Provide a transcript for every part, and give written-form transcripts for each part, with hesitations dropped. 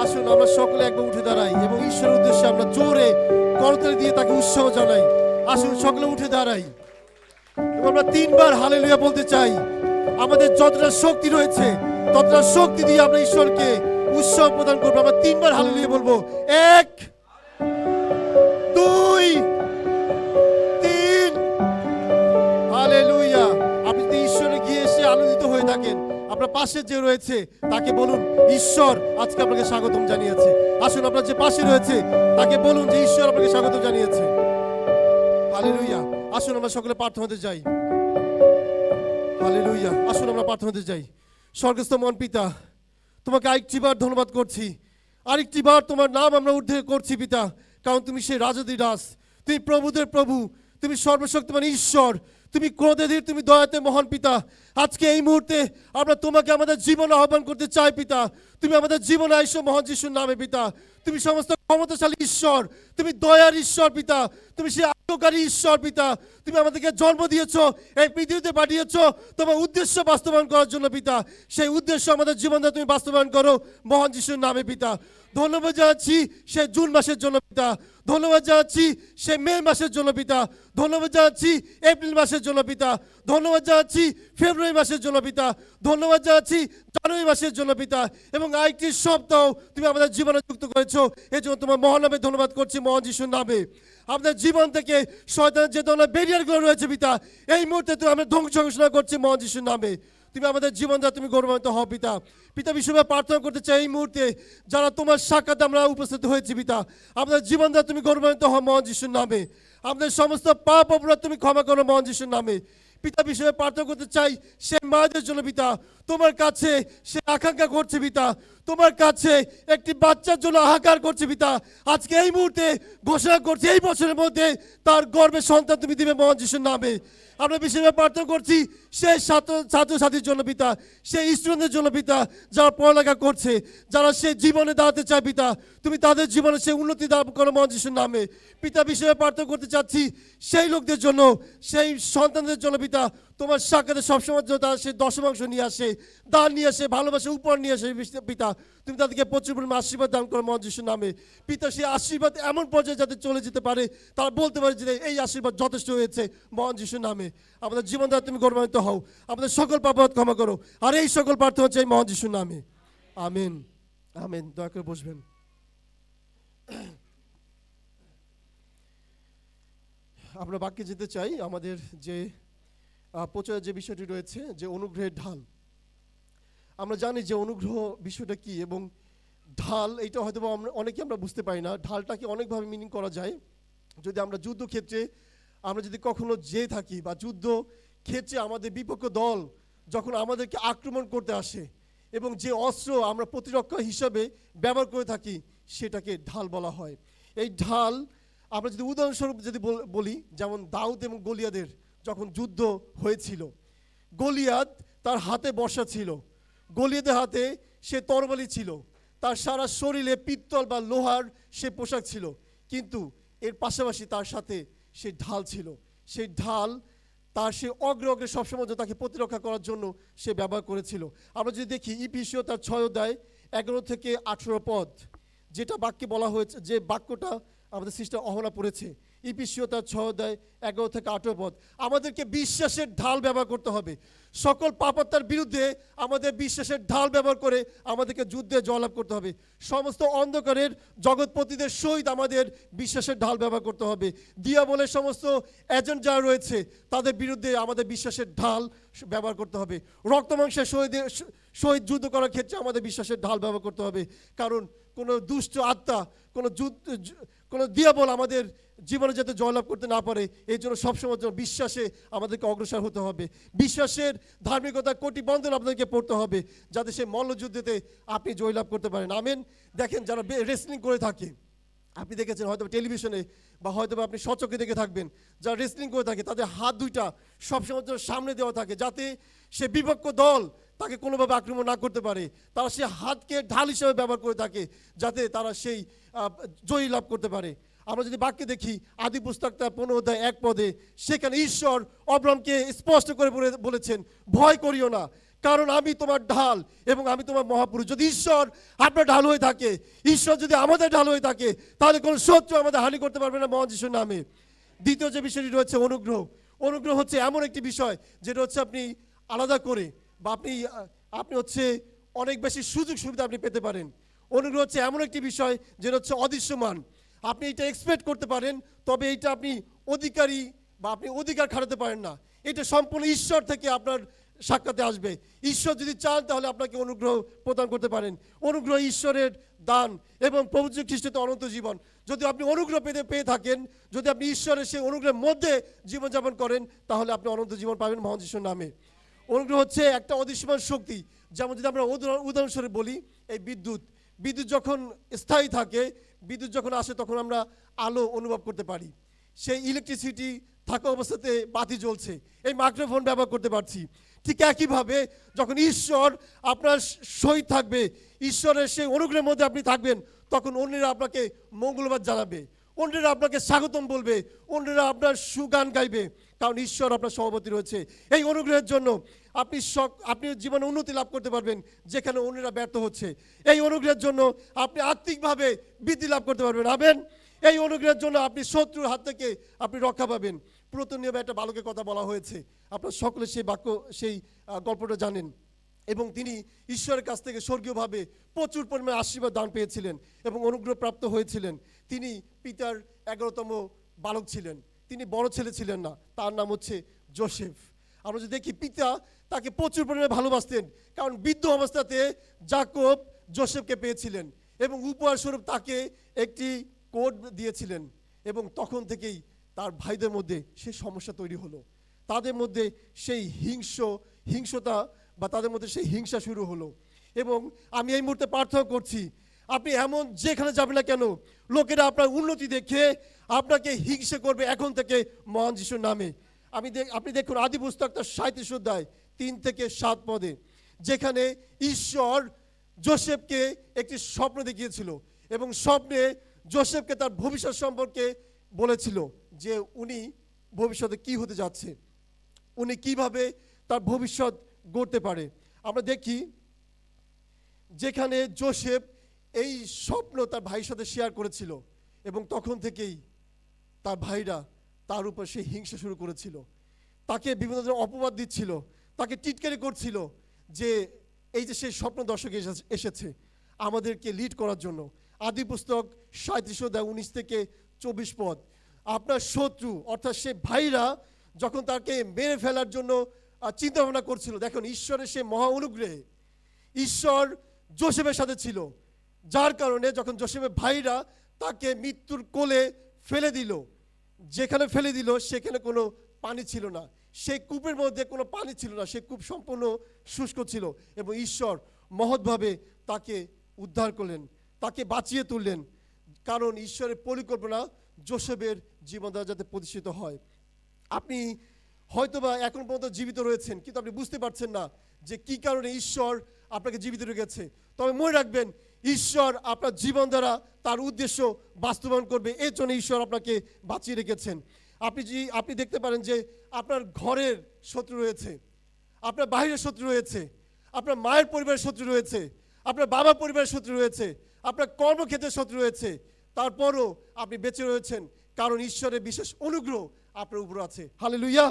আসুন আমরা সকলে একবার উঠে দাঁড়াই এবং ঈশ্বরের উদ্দেশ্যে আমরা জোরে করতালি দিয়ে তাকে উৎসাহ জানাই। আসুন সকলে উঠে দাঁড়াই এবং আমরা তিনবার হালেলুয়া বলতে চাই। আমাদের যতটা শক্তি রয়েছে ততটা শক্তি দিয়ে আমরা ঈশ্বরকে উৎসাহ প্রদান করবো। আমরা তিনবার হালেলুয়া বলবো। 1 2 3 হালেলুয়া। আপনি যদি ঈশ্বরে গিয়ে এসে আনন্দিত হয়ে থাকেন, আপনার পাশে যে রয়েছে তাকে বলুন, ঈশ্বর আজকে আপনাকে স্বাগতম জানিয়েছে। আসুন আপনার যে পাশে রয়েছে তাকে বলুন যে ঈশ্বর আপনাকে স্বাগতম জানিয়েছে। হালেলুয়া। আসুন আমরা সকলে প্রার্থনাতে যাই। হালেলুয়া। আসুন আমরা প্রার্থনাতে যাই। স্বর্গস্থ মহান পিতা, তোমাকে আরেকটিবার ধন্যবাদ করছি, আরেকটিবার তোমার নাম আমরা উদ্ধার করছি পিতা, কারণ তুমি সেই রাজাধিরাজ, তুমি প্রভুদের প্রভু, তুমি সর্বশক্তিমান ঈশ্বর, তুমি ক্রোধেধীর, তুমি দয়াতে মহান পিতা। আজকে এই মুহূর্তে আমরা তোমাকে আমাদের জীবনে আহ্বান করতে চাই পিতা। তুমি আমাদের জীবনে আইসো মহান যিশুর নামে পিতা। তুমি সমস্ত ক্ষমতাশালী ঈশ্বর, তুমি দয়ার ঈশ্বর পিতা, তুমি সেই আজ্ঞাকারী ঈশ্বর পিতা। তুমি আমাদেরকে জন্ম দিয়েছো, এই পৃথিবীতে পাঠিয়েছো তোমার উদ্দেশ্য বাস্তবায়ন করার জন্য পিতা। সেই উদ্দেশ্য আমাদের জীবনে তুমি বাস্তবায়ন করো মহান যিশুর নামে পিতা। ধন্যবাদ জানাচ্ছি সেই জুন মাসের জন্য পিতা, ধন্যবাদ জানাচ্ছি সেই মে মাসের জন্য পিতা, ধন্যবাদ জানাচ্ছি এপ্রিল মাসের জন্য পিতা, ধন্যবাদ জানাচ্ছি ফেব্রুয়ারি মাসের জন্য পিতা, ধন্যবাদ জানাচ্ছি জানুয়ারি মাসের জন্য পিতা, এবং আরেকটি সপ্তাহ তুমি আমাদের জীবনে যুক্ত করেছো। এই জন্য তোমার মহান নামে ধন্যবাদ করছি মহান যিশুর নামে। আমাদের জীবন থেকে শয়তানের যে ধরনের ব্যারিয়ারগুলো রয়েছে পিতা, এই মুহূর্তে তুমি আমরা ধ্বংস ঘোষণা করছি মহান যিশুর নামে। তুমি আমাদের জীবন দ্বারা তুমি গৌরবান্বিত হও পিতা। পিতা বিশ্বভাবে প্রার্থনা করতে চাই এই মুহূর্তে যারা তোমার সাক্ষাৎ আমরা উপস্থিত হয়েছি পিতা, আমাদের জীবন দ্বারা তুমি গৌরবান্বিত হও মহান যিশুর নামে। আমাদের সমস্ত পাপ অপরাধ তুমি ক্ষমা করো মহান যিশুর নামে। পিতা বিষয়ে প্রার্থনা করতে চাই সে মায়েদের জন্য পিতা, তোমার কাছে সে আকাঙ্ক্ষা করছে পিতা, তোমার কাছে একটি বাচ্চার জন্য হাহাকার করছে পিতা। আজকে এই মুহূর্তে ঘোষণা করছি এই বছরের মধ্যে তার গর্ভে সন্তান তুমি দিবে মহান যিশুর নামে। আমরা বিশেষভাবে প্রার্থনা করছি সেই ছাত্রছাত্রীর জন্য পিতা, সেই স্টুডেন্টদের জন্য পিতা যারা পড়ালেখা করছে, যারা সে জীবনে দাঁড়াতে চায় পিতা, তুমি তাদের জীবনে সে উন্নতি দান করো মহান যিশুর নামে। পিতা বিষয়ে প্রার্থনা করতে চাচ্ছি সেই লোকদের জন্য, সেই সন্তানদের জন্য পিতা, তোমার সাক্ষাতে সবসময় তারা সে দশমাংশ নিয়ে আসে, দান নিয়ে আসে, ভালোবাসে উপর নিয়ে আসে পিতা, তুমি তাদেরকে প্রচুর পরিমাণ আশীর্বাদ দান করো মহান যিশুর নামে। পিতা সেই আশীর্বাদ এমন পর্যায়ে যাতে চলে যেতে পারে, তারা বলতে পারে যে এই আশীর্বাদ যথেষ্ট হয়েছে মহান যিশুর নামে। আমাদের জীবন দ্বারা তুমি গৌরবান্বিত হও, আমাদের সকল পাপবাদ ক্ষমা করো, আর এই সকল প্রার্থনা চাই মহান যিশুর নামে। আমিন আমিন। দয়া করে বসবেন। আমরা বাক্যে যেতে চাই। আমাদের যে প্রচারের যে বিষয়টি রয়েছে যে অনুগ্রহের ঢাল, আমরা জানি যে অনুগ্রহ বিষয়টা কি, এবং ঢাল এইটা হয়তো অনেকে আমরা বুঝতে পারি না। ঢালটাকে অনেকভাবে মিনিং করা যায়। যদি আমরা যুদ্ধক্ষেত্রে আমরা যদি কখনো যেয়ে থাকি, বা যুদ্ধ ক্ষেত্রে আমাদের বিপক্ষ দল যখন আমাদেরকে আক্রমণ করতে আসে, এবং যে অস্ত্র আমরা প্রতিরক্ষা হিসাবে ব্যবহার করে থাকি সেটাকে ঢাল বলা হয়। এই ঢাল আমরা যদি উদাহরণস্বরূপ যদি বলি, যেমন দাউদ এবং গলিয়াদের যখন যুদ্ধ হয়েছিল, গলিয়াদ তার হাতে বর্শা ছিল, গলিয়াদের হাতে সে তরবারি ছিল, তার সারা শরীরে পিত্তল বা লোহার সে পোশাক ছিল, কিন্তু এর পাশাপাশি তার সাথে সে ঢাল ছিল। সেই ঢাল তার সে অগ্রে সবসময় তাকে প্রতিরক্ষা করার জন্য সে ব্যবহার করেছিল। আমরা যদি দেখি ইফিসীয় তার 6 অধ্যায় 11 থেকে 18 পদ, যেটা বাক্যে বলা হয়েছে, যে বাক্যটা আমাদের সিস্টার অহনা পড়েছে, ইফিসীয় তার 6 অধ্যায় 11 থেকে 18 পদ। আমাদেরকে বিশ্বাসের ঢাল ব্যবহার করতে হবে। সকল পাপাত্মার বিরুদ্ধে আমাদের বিশ্বাসের ঢাল ব্যবহার করে আমাদেরকে যুদ্ধে জয়লাভ করতে হবে। সমস্ত অন্ধকারের জগৎপতিদের সহিত আমাদের বিশ্বাসের ঢাল ব্যবহার করতে হবে। দিয়াবলের সমস্ত এজেন্ট যারা রয়েছে তাদের বিরুদ্ধে আমাদের বিশ্বাসের ঢাল ব্যবহার করতে হবে। রক্তমাংসের সহিত যুদ্ধ করার ক্ষেত্রে আমাদের বিশ্বাসের ঢাল ব্যবহার করতে হবে, কারণ কোনো দুষ্ট আত্মা, কোনো দিয়াবল আমাদের জীবনে যাতে জয়লাভ করতে না পারে, এই জন্য সবসময় বিশ্বাসে আমাদেরকে অগ্রসর হতে হবে। বিশ্বাসের ধার্মিকতা কোটি বন্ধন আপনাদেরকে পড়তে হবে, যাতে সে মল্লযুদ্ধেতে আপনি জয়লাভ করতে পারেন। আমেন। দেখেন যারা রেসলিং করে থাকে, আপনি দেখেছেন হয়তো টেলিভিশনে, বা হয়তো আপনি সচক্ষে দেখে থাকবেন, যারা রেসলিং করে থাকে তাদের হাত দুইটা সবসময় সামনে দেওয়া থাকে, যাতে সে বিপক্ষ দল তাকে কোনোভাবে আক্রমণ না করতে পারে। তারা সেই হাতকে ঢাল হিসেবে ব্যবহার করে থাকে, যাতে তারা সেই জয়ী লাভ করতে পারে। আমরা যদি বাক্যে দেখি আদি পুস্তক তার 15 অধ্যায় 1 পদে, সেখানে ঈশ্বর অব্রামকে স্পষ্ট করে বলেছেন, ভয় করিও না, কারণ আমি তোমার ঢাল এবং আমি তোমার মহাপুরুষ। যদি ঈশ্বর আপনার ঢাল হয়ে থাকে, ঈশ্বর যদি আমাদের ঢাল হয়ে থাকে, তাহলে কোনো শত্রু আমাদের হানি করতে পারবে না মহান যিশুর নামে। দ্বিতীয় যে বিষয়টি রয়েছে অনুগ্রহ। অনুগ্রহ হচ্ছে এমন একটি বিষয় যেটা হচ্ছে আপনি আলাদা করে বা আপনি হচ্ছে অনেক বেশি সুযোগ সুবিধা আপনি পেতে পারেন। অনুগ্রহ হচ্ছে এমন একটি বিষয় যেটা হচ্ছে অদৃশ্যমান। আপনি এটা এক্সপেক্ট করতে পারেন, তবে এটা আপনি অধিকারী বা আপনি অধিকার খাটাতে পারেন না। এটা সম্পূর্ণ ঈশ্বর থেকে আপনার সাক্ষাতে আসবে। ঈশ্বর যদি চান তাহলে আপনাকে অনুগ্রহ প্রদান করতে পারেন। অনুগ্রহ ঈশ্বরের দান এবং প্রভু যীশু খ্রিস্টের অনন্ত জীবন। যদি আপনি অনুগ্রহ পেয়ে থাকেন, যদি আপনি ঈশ্বরের সেই অনুগ্রহের মধ্যে জীবনযাপন করেন, তাহলে আপনি অনন্ত জীবন পাবেন মহান যিশুর নামে। অনুগ্রহ হচ্ছে একটা অদৃশ্যমান শক্তি। যেমন যদি আমরা উদাহরণস্বরূপ বলি, এই বিদ্যুৎ যখন স্থায়ী থাকে, বিদ্যুৎ যখন আসে তখন আমরা আলো অনুভব করতে পারি। সেই ইলেকট্রিসিটি থাকা অবস্থাতে বাতি জ্বলছে, এই মাইক্রোফোন ব্যবহার করতে পারছি। ঠিক একইভাবে যখন ঈশ্বর আপনার সহিত থাকবে, ঈশ্বরের সেই অনুগ্রহের মধ্যে আপনি থাকবেন, তখন অন্যরা আপনাকে মঙ্গলবার জানাবে, অন্যরা আপনাকে স্বাগতম বলবে, অন্যরা আপনার সুগান গাইবে, কারণ ঈশ্বর আপনার সভাপতি রয়েছে। এই অনুগ্রহের জন্য আপনি জীবনে উন্নতি লাভ করতে পারবেন যেখানে অন্যরা ব্যর্থ হচ্ছে। এই অনুগ্রহের জন্য আপনি আত্মিকভাবে বৃদ্ধি লাভ করতে পারবেন। আমেন। এই অনুগ্রহের জন্য আপনি শত্রুর হাত থেকে আপনি রক্ষা পাবেন। পুরাতন নিয়মে একটা বালকের কথা বলা হয়েছে, আপনারা সকলে সেই গল্পটা জানেন। এবং তিনি ঈশ্বরের কাছ থেকে স্বর্গীয়ভাবে প্রচুর পরিমাণে আশীর্বাদ দান পেয়েছিলেন এবং অনুগ্রহ প্রাপ্ত হয়েছিলেন। তিনি পিতার 11তম বালক ছিলেন, তিনি বড় ছেলে ছিলেন না। তার নাম হচ্ছে যোসেফ। আমরা যদি দেখি, পিতা তাকে প্রচুর পরিমাণে ভালোবাসতেন, কারণ বৃদ্ধ অবস্থাতে যাকব যোসেফকে পেয়েছিলেন এবং উপহার স্বরূপ তাকে একটি কোট দিয়েছিলেন। এবং তখন থেকেই তার ভাইদের মধ্যে সেই সমস্যা তৈরি হলো, তাদের মধ্যে সেই হিংসতা বা তাদের মধ্যে সেই হিংসা শুরু হলো। এবং আমি এই মুহূর্তে প্রার্থনা করছি, আপনি এমন যেখানে যাবেন না কেন, লোকেরা আপনার উন্নতি দেখে আপনাকে হিংসা করবে এখন থেকে মহান যিশুর নামে। আপনি দেখুন আদি পুস্তক তার 37 অধ্যায় 3 থেকে 7 পদে, যেখানে ঈশ্বর যোসেফকে একটি স্বপ্ন দেখিয়েছিল এবং স্বপ্নে যোসেফকে তার ভবিষ্যৎ সম্পর্কে বলেছিল যে উনি ভবিষ্যতে কি হতে যাচ্ছে, উনি কিভাবে তার ভবিষ্যৎ গড়তে পারে। আমরা দেখি যেখানে যোসেফ এই স্বপ্ন তার ভাইয়ের সাথে শেয়ার করেছিল এবং তখন থেকেই তার ভাইরা তার উপর সেই হিংসা শুরু করেছিল, তাকে বিভিন্ন ধরনের অপবাদ দিচ্ছিল, তাকে টিটকারি করছিল যে এই যে সেই স্বপ্ন দর্শক এসেছে আমাদেরকে লিড করার জন্য। আদি পুস্তক 37 অধ্যায় 19 থেকে 24 পদ। আপনার শত্রু অর্থাৎ সে ভাইরা যখন তাকে মেরে ফেলার জন্য চিন্তা ভাবনা করছিল, দেখুন ঈশ্বরের সে মহা অনুগ্রহে ঈশ্বর যোসেফের সাথে ছিল, যার কারণে যখন যোসেফের ভাইরা তাকে মৃত্যুর কোলে ফেলে দিল, যেখানে ফেলে দিল সেখানে কোনো পানি ছিল না, সেই কূপের মধ্যে কোনো পানি ছিল না, সেই কূপ সম্পূর্ণ শুষ্ক ছিল এবং ঈশ্বর মহৎভাবে তাকে উদ্ধার করলেন, তাকে বাঁচিয়ে তুললেন, কারণ ঈশ্বরের পরিকল্পনা যোসেফের জীবন দ্বারা যাতে প্রতিষ্ঠিত হয়। আপনি হয়তোবা এখন পর্যন্ত জীবিত রয়েছেন, কিন্তু আপনি বুঝতে পারছেন না যে কি কারণে ঈশ্বর আপনাকে জীবিত রেখেছে। তবে মনে রাখবেন, ঈশ্বর আপনার জীবন দ্বারা তার উদ্দেশ্য বাস্তবায়ন করবে, এর জন্য ঈশ্বর আপনাকে বাঁচিয়ে রেখেছেন। আপনি দেখতে পারেন যে আপনার ঘরের শত্রু রয়েছে, আপনার বাইরের শত্রু রয়েছে, আপনার মায়ের পরিবারের শত্রু রয়েছে, আপনার বাবার পরিবারের শত্রু রয়েছে, আপনার কর্মক্ষেত্রের শত্রু রয়েছে, তারপরও আপনি বেঁচে রয়েছেন কারণ ঈশ্বরের বিশেষ অনুগ্রহ আপনার উপর আছে। হালেলুয়া।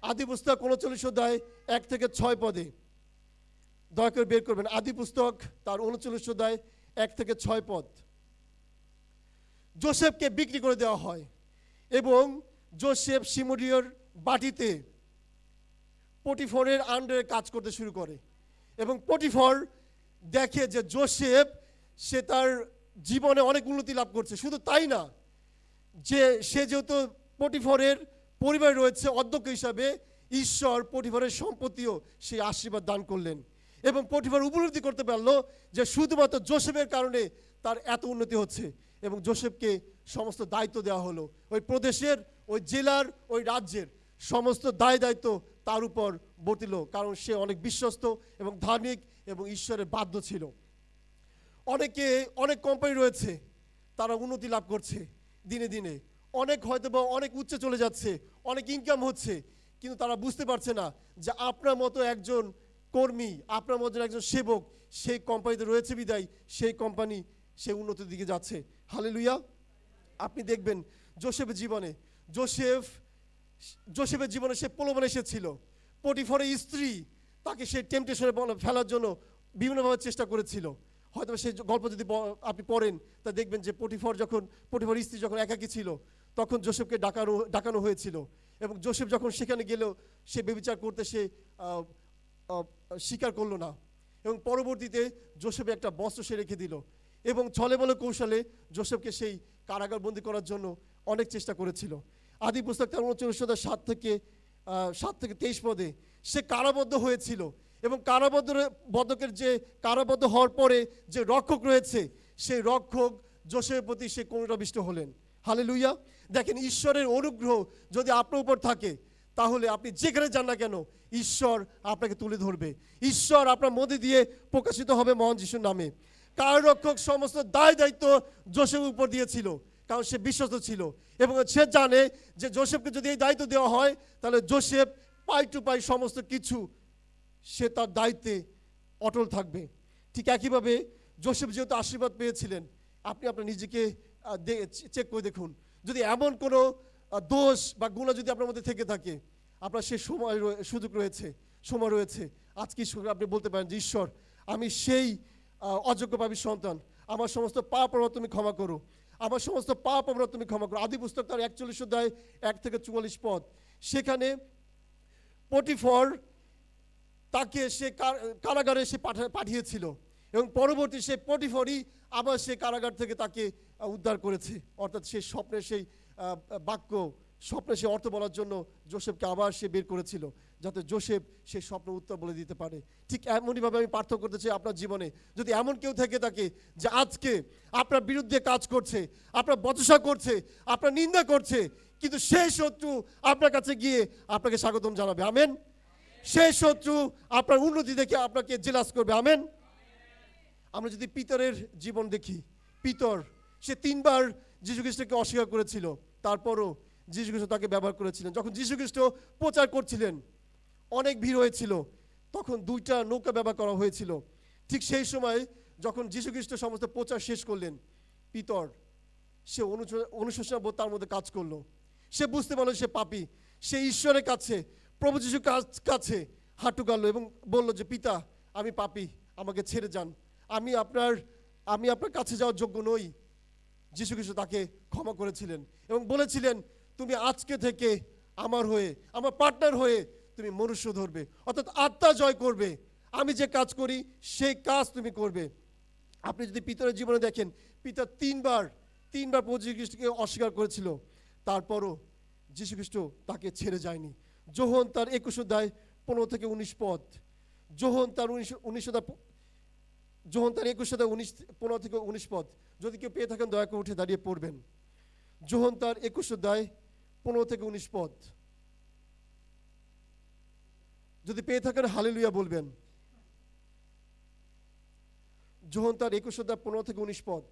আদি পুস্তক 39 অধ্যায় 1 থেকে 6 পদে, দয়া করে বের করবেন, আদি পুস্তক তার 39 অধ্যায় 1 থেকে 6 পদ। যোসেফকে বিক্রি করে দেওয়া হয় এবং যোসেফ সিমরিয়র বাটিতে পটিফরের আন্ডারে কাজ করতে শুরু করে এবং পটিফর দেখে যে যোসেফ সে তার জীবনে অনেক উন্নতি লাভ করছে। শুধু তাই না, যে সে যেহেতু পটিফরের পরিবারে রয়েছে অধ্যক্ষ হিসাবে, ঈশ্বর পটিফরের সম্পত্তিও সেই আশীর্বাদ দান করলেন এবং পটিফর উপলব্ধি করতে পারলো যে শুধুমাত্র যোসেফের কারণে তার এত উন্নতি হচ্ছে এবং যোসেফকে সমস্ত দায়িত্ব দেওয়া হলো, ওই প্রদেশের, ওই জেলার, ওই রাজ্যের সমস্ত দায়িত্ব তার উপর বর্তিল, কারণ সে অনেক বিশ্বস্ত এবং ধার্মিক এবং ঈশ্বরের বাধ্য ছিল। অনেক কোম্পানি রয়েছে, তারা উন্নতি লাভ করছে দিনে দিনে, অনেক হয়তো বা অনেক উচ্চে চলে যাচ্ছে, অনেক ইনকাম হচ্ছে, কিন্তু তারা বুঝতে পারছে না যে আপনার মতো একজন কর্মী, আপনার মতো একজন সেবক সেই কোম্পানিতে রয়েছে বিদায় সেই কোম্পানি সেই উন্নতির দিকে যাচ্ছে। হালেলুয়া। আপনি দেখবেন যোসেফের জীবনে যোসেফের জীবনে সে প্রলোভন এসেছিল। পটিফরের স্ত্রী তাকে সে টেম্পটেশনে ফেলার জন্য বিভিন্নভাবে চেষ্টা করেছিল। হয়তো সেই গল্প যদি আপনি পড়েন তা দেখবেন যে পটিফর স্ত্রী যখন একাকী ছিল তখন যোসেফকে ডাকানো হয়েছিল, এবং যোসেফ যখন সেখানে গেল সে ব্যভিচার করতে সে স্বীকার করলো না, এবং পরবর্তীতে যোসেফে একটা বস্ত্র সে রেখে দিল, এবং ছলে বলে কৌশলে যোসেফকে সেই কারাগার বন্দী করার জন্য অনেক চেষ্টা করেছিল। আদি পুস্তক 7-23 পদে সে কারাবদ্ধ হয়েছিল, এবং কারাবদ্ধের যে কারাবদ্ধ হওয়ার পরে যে রক্ষক রয়েছে সেই রক্ষক যোসেফের প্রতি সে করুণাবিষ্ট হলেন। হালেলুয়া। দেখেন, ঈশ্বরের অনুগ্রহ যদি আপনার উপর থাকে তাহলে আপনি যেখানে যান না কেন ঈশ্বর আপনাকে তুলে ধরবে, ঈশ্বর আপনার মধ্যে দিয়ে প্রকাশিত হবে মহান যিশুর নামে। কারারক্ষক সমস্ত দায়িত্ব যোসেফের উপর দিয়েছিল, কারণ সে বিশ্বস্ত ছিল, এবং সে জানে যে যোসেফকে যদি এই দায়িত্ব দেওয়া হয় তাহলে যোসেফ পাই টু পাই সমস্ত কিছু সে তার দায়িত্বে অটল থাকবে। ঠিক একইভাবে যোসেফ যেহেতু আশীর্বাদ পেয়েছিলেন, আপনি আপনার নিজেকে চেক করে দেখুন, যদি এমন কোনো দোষ বা গুণ যদি আপনার মধ্যে থেকে থাকে, আপনার সে সুযোগ রয়েছে, সময় রয়েছে। আজকে আপনি বলতে পারেন যে ঈশ্বর, আমি সেই অযোগ্য পাপীর সন্তান, আমার সমস্ত পাপ অপরাধ তুমি ক্ষমা করো, আমার সমস্ত পাপ অপরাধ তুমি ক্ষমা করো। আদি পুস্তক তার 41 অধ্যায় 1-44 পদ, সেখানে পটিফর তাকে সে কারাগারে সে পাঠিয়েছিল, এবং পরবর্তী সেই পটিফরই আবার সে কারাগার থেকে তাকে উদ্ধার করেছে। অর্থাৎ সে স্বপ্নের সেই স্বপ্নে সে অর্থ বলার জন্য যোসেফকে আবার সে বের করেছিল, যাতে যোসেফ সেই স্বপ্ন উত্তর বলে দিতে পারে। ঠিক এমনইভাবে আমি পার্থক্য করতে চাই আপনার জীবনে, যদি এমন কেউ থেকে থাকে যে আজকে আপনার বিরুদ্ধে কাজ করছে, আপনার বচসা করছে, আপনার নিন্দা করছে, কিন্তু সেই শত্রু আপনার কাছে গিয়ে আপনাকে স্বাগতম জানাবে। আমেন। সেই শত্রু আপনার উন্নতি দেখে আপনাকে জেলাস করবে। আমেন। আমরা যদি পিতরের জীবন দেখি, পিতর সে 3 বার যীশু খ্রিস্টকে অস্বীকার করেছিল, তারপরও যীশু খ্রিস্ট তাকে ব্যবহার করেছিলেন। যখন যীশু খ্রিস্ট প্রচার করছিলেন, অনেক ভিড় হয়েছিল, তখন 2টা নৌকা ব্যবহার করা হয়েছিল। ঠিক সেই সময় যখন যীশু খ্রিস্ট সমস্ত প্রচার শেষ করলেন, পিতর সে অনুশোচনা বোধ তার মধ্যে কাজ করলো। সে বুঝতে পারলো সে পাপী, সে ঈশ্বরের কাছে, প্রভু যীশুর কাছে হাঁটু গাড়লো এবং বলল যে, পিতা, আমি পাপী, আমাকে ছেড়ে যান, আমি আপনার কাছে যাওয়ার যোগ্য নই। যীশু খ্রিস্ট তাকে ক্ষমা করেছিলেন এবং বলেছিলেন, তুমি আজকে থেকে আমার হয়ে, আমার পার্টনার হয়ে তুমি মনুষ্য ধরবে, অর্থাৎ আত্মা জয় করবে। আমি যে কাজ করি সেই কাজ তুমি করবে। আপনি যদি পিতরের জীবনে দেখেন, পিতা 3 বার প্রভু যীশু খ্রিস্টকে অস্বীকার করেছিল, তারপরও যীশু খ্রিস্ট তাকে ছেড়ে যায়নি। যোহন তার 21 অধ্যায় 15-19 পদ, যোহন তার 21 অধ্যায় 15-19 পদ, যদি কেউ পেয়ে থাকেন দয়া করে উঠে দাঁড়িয়ে পড়বেন। যোহন তার 21 অধ্যায় 15-19 পদ, যদি পেয়ে থাকেন হালেলুয়া বলবেন। যোহন তার 21 অধ্যায় 15-19 পদ।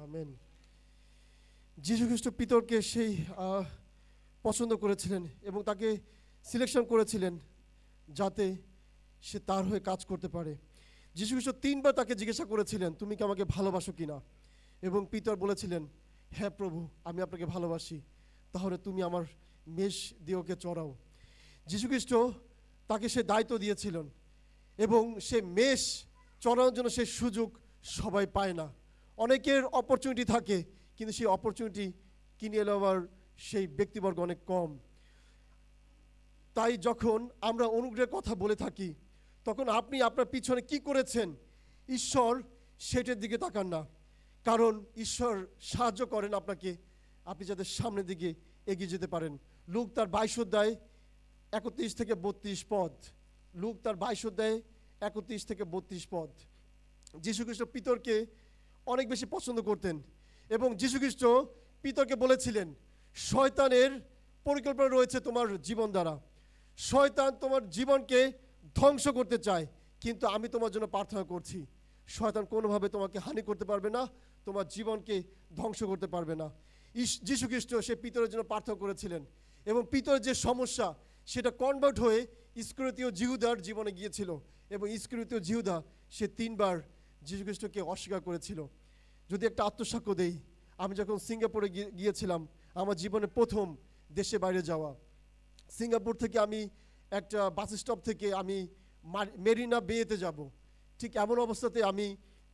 আমেন। যীশু খ্রিস্ট পিতরকে সেই পছন্দ করেছিলেন এবং তাকে সিলেকশন করেছিলেন যাতে সে তার হয়ে কাজ করতে পারে। যীশু খ্রিস্ট 3 বার তাকে জিজ্ঞাসা করেছিলেন, তুমি কি আমাকে ভালোবাসো কিনা? এবং পিতর বলেছিলেন, হ্যাঁ প্রভু, আমি আপনাকে ভালোবাসি। তাহলে তুমি আমার মেষ দিয়ে ওকে চড়াও। যীশু খ্রিস্ট তাকে সে দায়িত্ব দিয়েছিলেন এবং সে মেষ চড়ানোর জন্য সে সুযোগ সবাই পায় না। অনেকের অপরচুনিটি থাকে, কিন্তু সেই অপরচুনিটি কিনে এলো আবার সেই ব্যক্তিবর্গ অনেক কম। তাই যখন আমরা অনুগ্রহের কথা বলে থাকি, তখন আপনি আপনার পিছনে কি করেছেন ঈশ্বর সেটার দিকে তাকান না, কারণ ঈশ্বর সাহায্য করেন আপনাকে, আপনি যাতে সামনের দিকে এগিয়ে যেতে পারেন। লূক তার 22 অধ্যায় 31 থেকে 32 পদ, লূক তার 22 অধ্যায় 31 থেকে 32 পদ। যীশুখ্রিস্ট পিতরকে অনেক বেশি পছন্দ করতেন এবং যীশুখ্রিস্ট পিতরকে বলেছিলেন, শয়তানের পরিকল্পনা রয়েছে তোমার জীবন দ্বারা, শয়তান তোমার জীবনকে ধ্বংস করতে চায়, কিন্তু আমি তোমার জন্য প্রার্থনা করছি, শয়তান কোনোভাবে তোমাকে হানি করতে পারবে না, তোমার জীবনকে ধ্বংস করতে পারবে না। যীশুখ্রিস্ট সে পিতরের জন্য প্রার্থনা করেছিলেন এবং পিতরের যে সমস্যা সেটা কনভার্ট হয়ে ইস্করিওতীয় জিহুদার জীবনে গিয়েছিল এবং ইস্করিওতীয় জিহুদা সে 3 বার যীশুখ্রিস্টকে অস্বীকার করেছিল। যদি একটা আত্মসাক্ষ্য দেই, আমি যখন সিঙ্গাপুরে গিয়েছিলাম, আমার জীবনে প্রথম দেশে বাইরে যাওয়া, সিঙ্গাপুর থেকে আমি একটা বাস স্টপ থেকে আমি মেরিনা বেতে যাব, ঠিক এমন অবস্থাতে আমি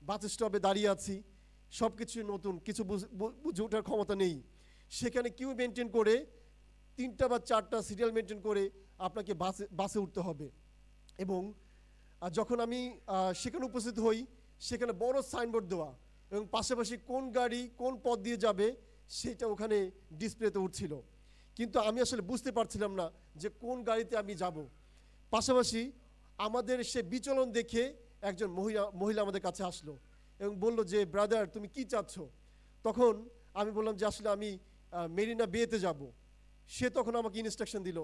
বাস স্টপে দাঁড়িয়ে আছি, সব কিছু নতুন, কিছু বুঝে ওঠার ক্ষমতা নেই। সেখানে কিউ মেনটেন করে 3টা বা 4টা সিরিয়াল মেনটেন করে আপনাকে বাসে উঠতে হবে। এবং যখন আমি সেখানে উপস্থিত হই, সেখানে বড় সাইনবোর্ড দেওয়া এবং পাশাপাশি কোন গাড়ি কোন পথ দিয়ে যাবে সেটা ওখানে ডিসপ্লেতে উঠছিল, কিন্তু আমি আসলে বুঝতে পারছিলাম না যে কোন গাড়িতে আমি যাব। পাশাপাশি আমাদের সে বিচলন দেখে একজন মহিলা আমাদের কাছে আসলো এবং বলল যে, ব্রাদার তুমি কি চাচ্ছ? তখন আমি বললাম যে আসলে আমি মেরিনা বেতে যাব। সে তখন আমাকে ইনস্ট্রাকশন দিল,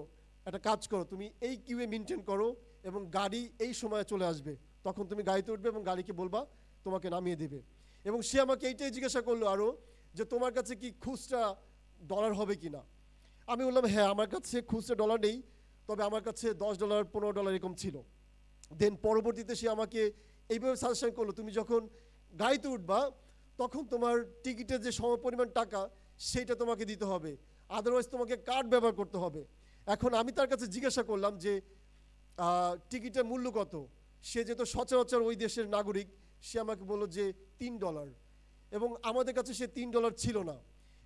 একটা কাজ করো, তুমি এই কিউয়ে মেনটেন করো এবং গাড়ি এই সময়ে চলে আসবে, তখন তুমি গাড়িতে উঠবে এবং গাড়িকে বলবা তোমাকে নামিয়ে দেবে। এবং সে আমাকে এইটাই জিজ্ঞাসা করলো আরও যে তোমার কাছে কি খুচরা ডলার হবে কি না? আমি বললাম হ্যাঁ, আমার কাছে খুচরা ডলার নেই, তবে আমার কাছে $10 $15 এরকম ছিল। দেন পরবর্তীতে সে আমাকে এইভাবে সাজেশন করলো, তুমি যখন গাড়িতে উঠবা তখন তোমার টিকিটের যে সমপরিমাণ টাকা সেইটা তোমাকে দিতে হবে, আদারওয়াইজ তোমাকে কার্ড ব্যবহার করতে হবে। এখন আমি তার কাছে জিজ্ঞাসা করলাম যে টিকিটের মূল্য কত? সে যেহেতু সচরাচর ওই দেশের নাগরিক, সে আমাকে বললো যে $3, এবং আমাদের কাছে সে $3 ছিল না।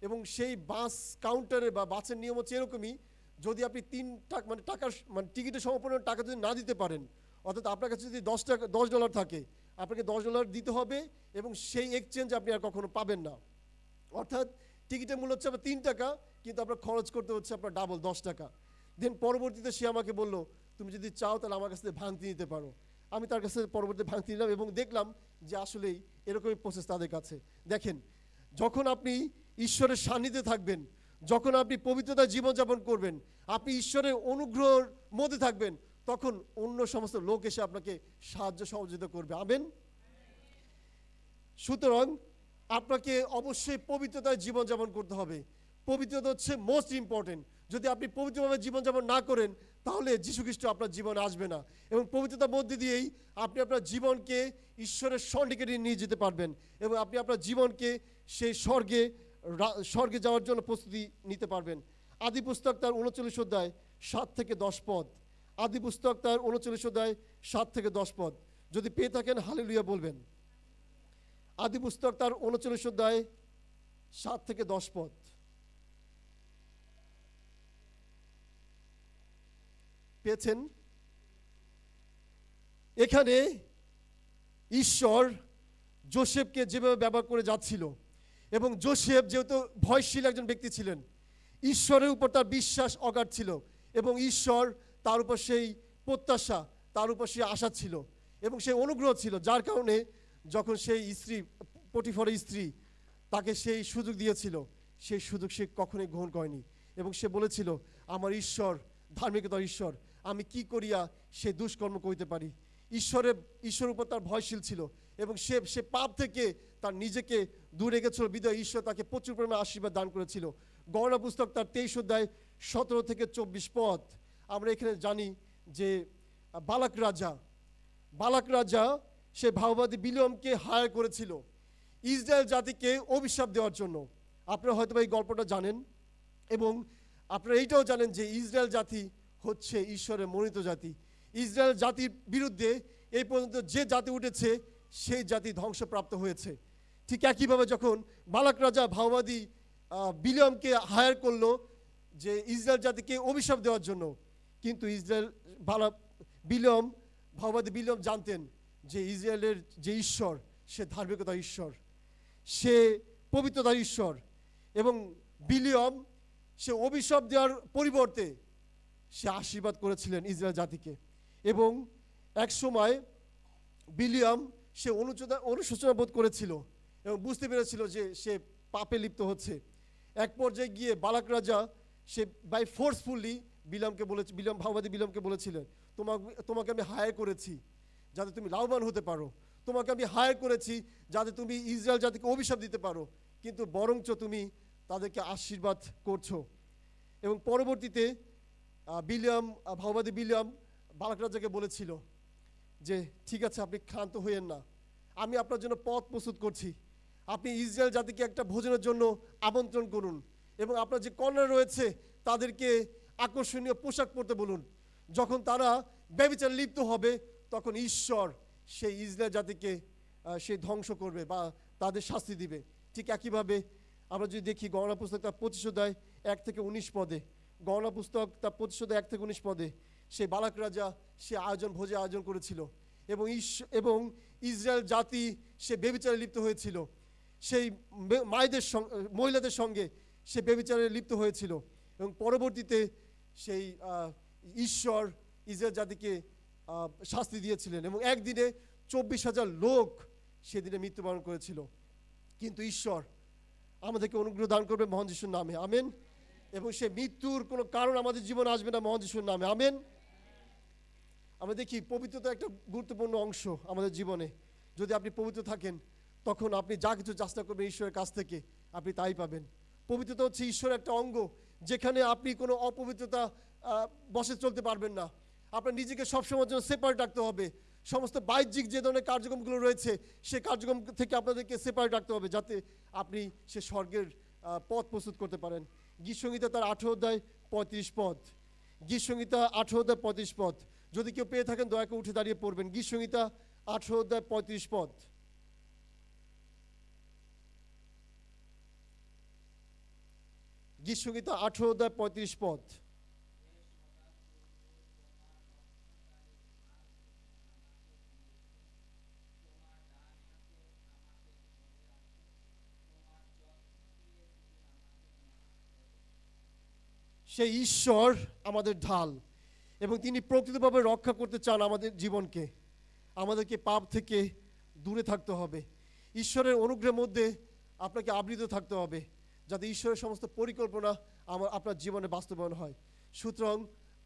এবং সেই বাস কাউন্টারে বা বাসের নিয়ম হচ্ছে এরকমই, যদি আপনি 3 টাকা মানে টাকার মানে টিকিটের সমপরিমাণ টাকা যদি না দিতে পারেন, অর্থাৎ আপনার কাছে যদি $10 থাকে, আপনাকে $10 দিতে হবে এবং সেই এক্সচেঞ্জ আপনি আর কখনো পাবেন না। অর্থাৎ টিকিটের মূল্য হচ্ছে আপনার 3 টাকা, কিন্তু আপনার খরচ করতে হচ্ছে আপনার ডাবল 10 টাকা। দেন পরবর্তীতে সে আমাকে বললো, তুমি যদি চাও তাহলে আমার কাছ থেকে ভাঙতি নিতে পারো। আমি তার কাছে পরবর্তীতে ভাঙতি নিলাম এবং দেখলাম যে আসলেই এরকমই প্রসেস তাদের কাছে। দেখেন, যখন আপনি ঈশ্বরের সান্নিধ্যে থাকবেন, যখন আপনি পবিত্রতায় জীবনযাপন করবেন, আপনি ঈশ্বরের অনুগ্রহের মধ্যে থাকবেন, তখন অন্য সমস্ত লোক এসে আপনাকে সাহায্য সহযোগিতা করবে। আমেন। সুতরাং আপনাকে অবশ্যই পবিত্রতায় জীবনযাপন করতে হবে। পবিত্রতা হচ্ছে মোস্ট ইম্পর্টেন্ট। যদি আপনি পবিত্রভাবে জীবনযাপন না করেন, তাহলে যীশুখ্রিস্ট আপনার জীবনে আসবে না এবং পবিত্রতার মধ্যে দিয়েই আপনি আপনার জীবনকে ঈশ্বরের সন্নিকটে নিয়ে যেতে পারবেন এবং আপনি আপনার জীবনকে সেই স্বর্গে যাওয়ার জন্য প্রস্তুতি নিতে পারবেন। আদি পুস্তক তার 39 অধ্যায় 7 থেকে 10 পদ, আদি পুস্তক তার 39 অধ্যায় 7 থেকে 10 পদ, যদি পেয়ে থাকেন হালেলুয়া বলবেন। আদি পুস্তক তার 39 অধ্যায় 7 থেকে 10 পদ। পেয়েছেন? এখানে ঈশ্বর যোসেফকে যেভাবে ব্যবহার করে যাচ্ছিল, এবং যোসেফ যেহেতু ভয়শীল একজন ব্যক্তি ছিলেন, ঈশ্বরের উপর তার বিশ্বাস অগাধ ছিল এবং ঈশ্বর তার উপর সেই প্রত্যাশা, তার উপর সেই আশা ছিল এবং সেই অনুগ্রহ ছিল, যার কারণে যখন সেই স্ত্রী, পটিফরের স্ত্রী তাকে সেই সুযোগ দিয়েছিল, সেই সুযোগ সে কখনোই গ্রহণ করেনি এবং সে বলেছিল, আমার ঈশ্বর ধার্মিকতার ঈশ্বর, আমি কি করিয়া সে দুষ্কর্ম করিতে পারি। ঈশ্বরের উপর তার ভয়শীল ছিল এবং সে পাপ থেকে তার নিজেকে দূরে গেছিল বিদায় ঈশ্বর তাকে প্রচুর পরিমাণে আশীর্বাদ দান করেছিল। গণনা পুস্তক তার 23 অধ্যায় 17 থেকে 24 পদ আমরা এখানে জানি যে বালাক রাজা সে ভাওবাদী বিলিয়মকে হায়ার করেছিল ইসরায়েল জাতিকে অভিশাপ দেওয়ার জন্য। আপনারা হয়তো এই গল্পটা জানেন এবং আপনারা এইটাও জানেন যে ইসরায়েল জাতি হচ্ছে ঈশ্বরের মনোনীত জাতি। ইসরায়েল জাতির বিরুদ্ধে এই পর্যন্ত যে জাতি উঠেছে সেই জাতি ধ্বংসপ্রাপ্ত হয়েছে। ঠিক একইভাবে যখন বালাক রাজা ভাওবাদী বিলিয়মকে হায়ার করলো যে ইসরায়েল জাতিকে অভিশাপ দেওয়ার জন্য, কিন্তু ভাওবাদী বিলিয়ম জানতেন যে ইসরায়েলের যে ঈশ্বর সে ধার্মিকতার ঈশ্বর, সে পবিত্রতার ঈশ্বর। এবং বিলিয়ম সে অভিশাপ দেওয়ার পরিবর্তে সে আশীর্বাদ করেছিলেন ইসরায়েল জাতিকে। এবং এক সময় বিলিয়ম সে অনুশোচনা বোধ করেছিল এবং বুঝতে পেরেছিল যে সে পাপে লিপ্ত হচ্ছে। এক পর্যায়ে গিয়ে বালাক রাজা সে বাই ফোর্সফুলি ভাওবাদী বিলিয়মকে বলেছিলেন, তোমাকে আমি হায়ার করেছি যাতে তুমি লাভবান হতে পারো, তোমাকে আমি হায়ার করেছি যাতে তুমি ইসরায়েল জাতিকে অভিশাপ দিতে পারো, কিন্তু বরঞ্চ তুমি তাদেরকে আশীর্বাদ করছো। এবং পরবর্তীতে ভাওবাদী বিলিয়ম বালাক রাজাকে বলেছিল যে ঠিক আছে, আপনি ক্ষান্ত হইয়েন না, আমি আপনার জন্য পথ প্রস্তুত করছি, আপনি ইসরায়েল জাতিকে একটা ভোজনের জন্য আমন্ত্রণ করুন এবং আপনার যে কন্যা রয়েছে তাদেরকে আকর্ষণীয় পোশাক পরতে বলুন। যখন তারা ব্যভিচারে লিপ্ত হবে তখন ঈশ্বর সেই ইসরায়েল জাতিকে সে ধ্বংস করবে বা তাদের শাস্তি দিবে। ঠিক একইভাবে আমরা যদি দেখি গণনা পুস্তক তার 25 অধ্যায় 1 থেকে 19 পদে, গণনা পুস্তক তার 25 অধ্যায় 1 থেকে 19 পদে সেই বালাক রাজা সে ভোজের আয়োজন করেছিল এবং ইসরায়েল জাতি সে ব্যভিচারে লিপ্ত হয়েছিল, সেই মহিলাদের সঙ্গে সে ব্যভিচারে লিপ্ত হয়েছিল। এবং পরবর্তীতে সেই ঈশ্বর ইসরায়েল জাতিকে শাস্তি দিয়েছিলেন এবং একদিনে 24,000 লোক সেদিনে মৃত্যুবরণ করেছিল। কিন্তু ঈশ্বর আমাদেরকে অনুগ্রহ দান করবে মহান যিশুর নামে, আমেন। এবং সে মৃত্যুর কোনো কারণ আমাদের জীবনে আসবে না মহান যিশুর নামে, আমেন। আমরা দেখি পবিত্রতা একটা গুরুত্বপূর্ণ অংশ আমাদের জীবনে। যদি আপনি পবিত্র থাকেন তখন আপনি যা কিছু চেষ্টা করবেন ঈশ্বরের কাছ থেকে আপনি তাই পাবেন। পবিত্রতা হচ্ছে ঈশ্বরের একটা অঙ্গ যেখানে আপনি কোনো অপবিত্রতা বসে চলতে পারবেন না। আপনার নিজেকে সবসময়ের জন্য সেপারেট রাখতে হবে। সমস্ত বাহ্যিক যে ধরনের কার্যক্রমগুলো রয়েছে সেই কার্যক্রম থেকে আপনাদেরকে সেপারেট রাখতে হবে যাতে আপনি সে স্বর্গের পথ প্রস্তুত করতে পারেন। গীতসংহিতা তার 18 অধ্যায় 35 পদ, গীতসংহিতা 18 অধ্যায় 35 পদ, যদি কেউ পেয়ে থাকেন দয়া করে উঠে দাঁড়িয়ে পড়বেন। গীতসংহিতা 18 অধ্যায় 35 পদ। গীতসংহিতা 18 অধ্যায় 35 পদ। সেই ঈশ্বর আমাদের ঢাল এবং তিনি প্রকৃতভাবে রক্ষা করতে চান আমাদের জীবনকে। আমাদেরকে পাপ থেকে দূরে থাকতে হবে, ঈশ্বরের অনুগ্রহের মধ্যে আপনাকে আবৃত থাকতে হবে যাতে ঈশ্বরের সমস্ত পরিকল্পনা আপনার জীবনে বাস্তবায়ন হয়। সুতরাং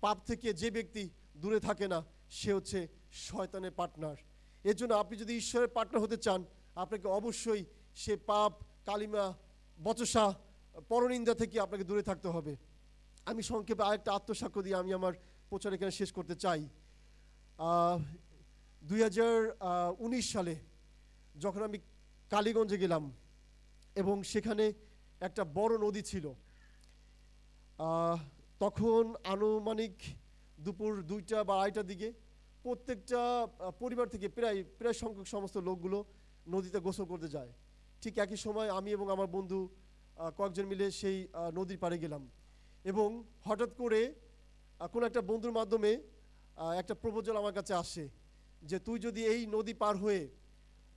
পাপ থেকে যে ব্যক্তি দূরে থাকে না সে হচ্ছে শয়তানের পার্টনার। এর জন্য আপনি যদি ঈশ্বরের পার্টনার হতে চান আপনাকে অবশ্যই সে পাপ, কালিমা, বচসা, পরনিন্দা থেকে আপনাকে দূরে থাকতে হবে। আমি সংক্ষেপে আরেকটা আত্মসাক্ষ্য দিয়ে আমি আমার প্রচার এখানে শেষ করতে চাই। 2019 সালে যখন আমি কালীগঞ্জে গেলাম এবং সেখানে একটা বড় নদী ছিল, তখন আনুমানিক দুপুর 2টা বা 2:30টার দিকে প্রত্যেকটা পরিবার থেকে প্রায় সংখ্যক সমস্ত লোকগুলো নদীতে গোসল করতে যায়। ঠিক একই সময় আমি এবং আমার বন্ধু কয়েকজন মিলে সেই নদীর পাড়ে গেলাম এবং হঠাৎ করে কোনো একটা বন্ধুর মাধ্যমে একটা প্রপোজাল আমার কাছে আসে যে তুই যদি এই নদী পার হয়ে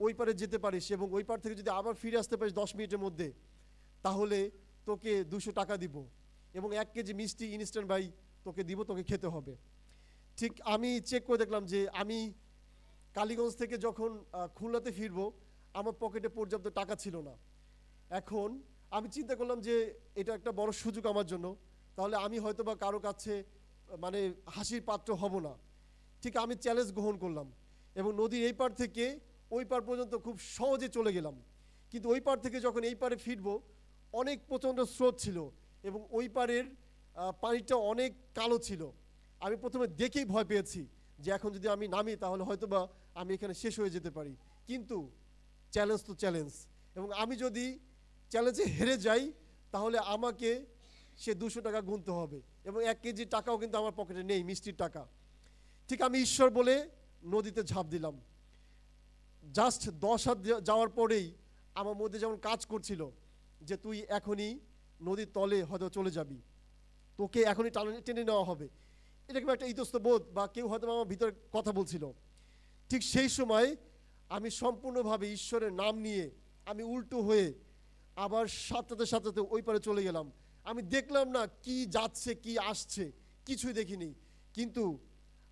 ওই পারে যেতে পারিস এবং ওই পার থেকে যদি আবার ফিরে আসতে পারিস 10 মিনিটের মধ্যে তাহলে তোকে 200 টাকা দিব এবং 1 কেজি মিষ্টি ইনস্ট্যান্ট বাই তোকে দিব, তোকে খেতে হবে। ঠিক আমি চেক করে দেখলাম যে আমি কালীগঞ্জ থেকে যখন খুলনাতে ফিরবো আমার পকেটে পর্যাপ্ত টাকা ছিল না। এখন আমি চিন্তা করলাম যে এটা একটা বড় সুযোগ আমার জন্য, তাহলে আমি হয়তো বা কারো কাছে মানে হাসির পাত্র হব না। ঠিক আমি চ্যালেঞ্জ গ্রহণ করলাম এবং নদীর এই পার থেকে ওই পার পর্যন্ত খুব সহজে চলে গেলাম। কিন্তু ওই পার থেকে যখন এই পারে ফিরবো, অনেক প্রচণ্ড স্রোত ছিল এবং ওই পারের পানিটা অনেক কালো ছিল। আমি প্রথমে দেখেই ভয় পেয়েছি যে এখন যদি আমি নামি তাহলে হয়তো বা আমি এখানে শেষ হয়ে যেতে পারি। কিন্তু চ্যালেঞ্জ তো চ্যালেঞ্জ, এবং আমি যদি চ্যালেঞ্জে হেরে যাই তাহলে আমাকে সে 200 টাকা গুনতে হবে, এবং 1 কেজি টাকাও কিন্তু আমার পকেটে নেই, মিষ্টির টাকা। ঠিক আমি ঈশ্বর বলে নদীতে ঝাঁপ দিলাম। জাস্ট 10 হাত যাওয়ার পরেই আমার মধ্যে যেমন কাজ করছিল যে তুই এখনই নদীর তলে হয়তো চলে যাবি, তোকে এখনই টেনে নেওয়া হবে, এরকম একটা ইতস্তবোধ বা কেউ হয়তো আমার ভিতরে কথা বলছিল। ঠিক সেই সময় আমি সম্পূর্ণভাবে ঈশ্বরের নাম নিয়ে আমি উল্টো হয়ে আবার সাথে সাথে ওই পারে চলে গেলাম। আমি দেখলাম না কি যাচ্ছে কি আসছে, কিছুই দেখিনি। কিন্তু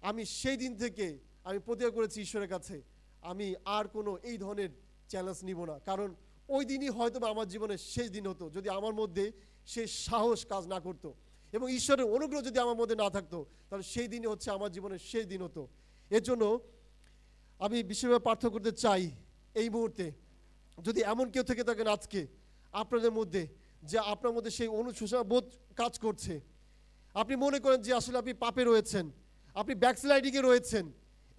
আমি সেই দিন থেকে আমি প্রতিজ্ঞা করেছি ঈশ্বরের কাছে আমি আর কোনো এই ধরনের চ্যালেঞ্জ নিব না, কারণ ওই দিনই হয়তো আমার জীবনের শেষ দিন হতো যদি আমার মধ্যে সে সাহস কাজ না করতো এবং ঈশ্বরের অনুগ্রহ যদি আমার মধ্যে না থাকতো, তাহলে সেই দিনই হচ্ছে আমার জীবনের শেষ দিন হতো। এর জন্য আমি বিশেষভাবে প্রার্থনা করতে চাই এই মুহূর্তে, যদি এমন কেউ থেকে থাকেন আজকে আপনাদের মধ্যে যে আপনার মধ্যে সেই অনুশোচনা বোধ কাজ করছে, আপনি মনে করেন যে আসলে আপনি পাপে রয়েছেন, আপনি ব্যাকস্লাইডিংয়ে রয়েছেন,